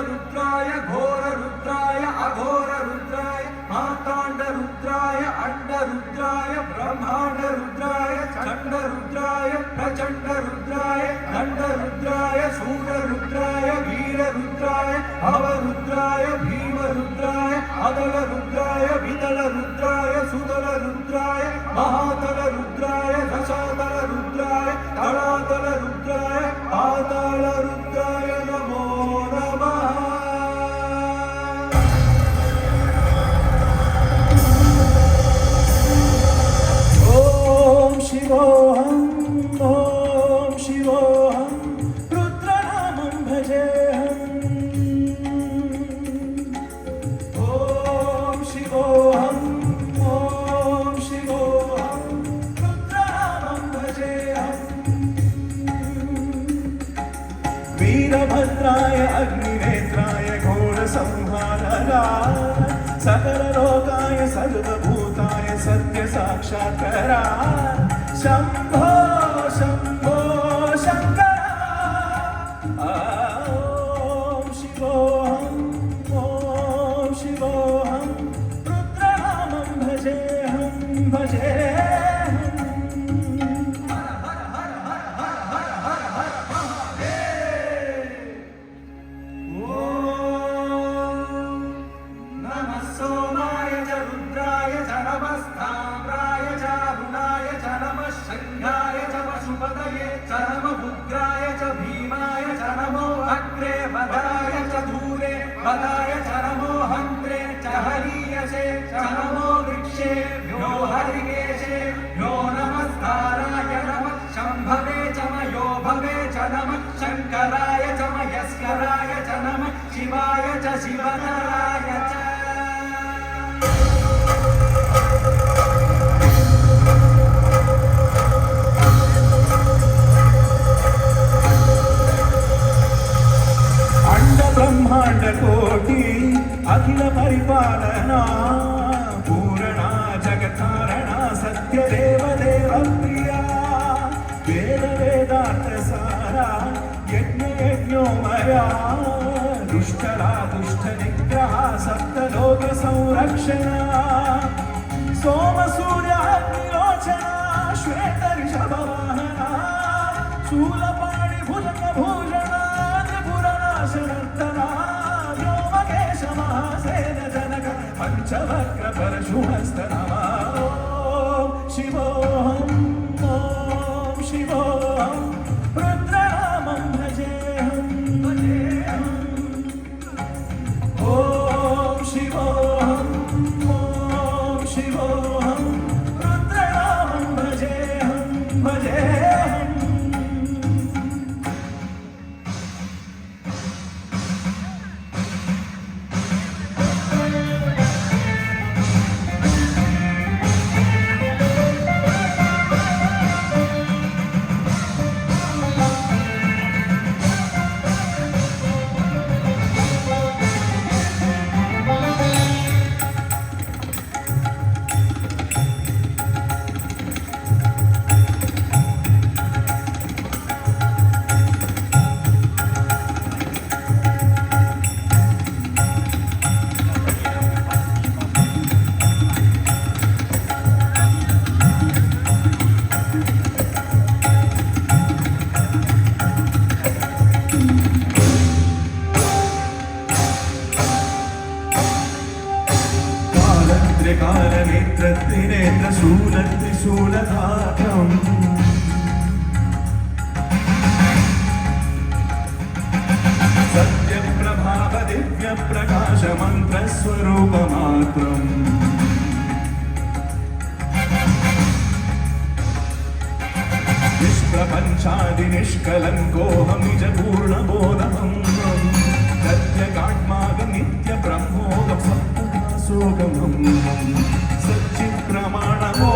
रुद्राय घोर रुद्राय अघोर रुद्राय मातांड रुद्राय अंड रुद्राय ब्रह्मांड रुद्राय चंड रुद्राय प्रचंड रुद्राय दंड रुद्राय सूर रुद्राय वीर रुद्राय अव रुद्राय भीम रुद्राय अदल रुद्राय विदल रुद्राय सुदल रुद्राय महातल रुद्राय रसातल रुद्राय तलातल रुद्राय पाताल रुद्राय नमो नमः। ओम शिवोऽहं ओम शिवोऽहं रुद्रनामं भजेऽहम्। ओम शिवोऽहं ओम शिवोऽहं रुद्रनामं भजेऽहम्। वीरभद्राय अग्निनेत्राय घोरसंहाराय सकललोकाय सर्वभूताय सत्यसाक्षात्कारा शंभो शंभो शंकर। ओम शिवोऽहं रुद्रनामं भजेऽहं भजेऽहम्। सोमाय च रुद्राय च नमस्ताम्राय च अरुणाय च नमः शङ्खाय च पशुपतये च नमः उग्राय च भीमाय च नमो अग्रे वदाय च दूरे वदाय च नमो हन्त्रे च हरीयसे च नमो वृक्षेभ्यो हरिकेशेभ्यो नमस्काराय नमः शम्भवे च मयो भवे च नमः शङ्कराय च मयस्कराय च नमः शिवाय च शिवतराय च। ब्रह्मांड कोटि अखिल परिपालना पूर्णा जगत्कारणा सत्य देव देव प्रिया वेद वेदार्थ सारा यज्ञ यज्ञोमया दुष्टरा दुष्ट निग्रह सप्तलोक संरक्षणा सोम सूर्य अग्निलोचना श्वेत ऋषभ वाहना शूलपाणि भुजंग भूषणा त्रिपुरनाशनर्तना व्योमकेश महासेन जनक पंचवक्र परशुहस्त नमः। ओम शिवोऽहं रुद्रनामं भजेऽहं भजेऽहम्। ओम शिवोऽहं रुद्रनामं भजेऽहं भजेऽहम्। त्रिशूलधारम् सत्यप्रभाव दिव्यप्रकाश मन्त्रस्वरूपमात्रम् निष्प्रपञ्चादि निष्कलङ्कोऽहं निजपूर्णबोधमङ्गम् सत्यकात्मागं नित्यब्रह्मोगं सप्तदासोगमम् सच्चित्प्रमाणमो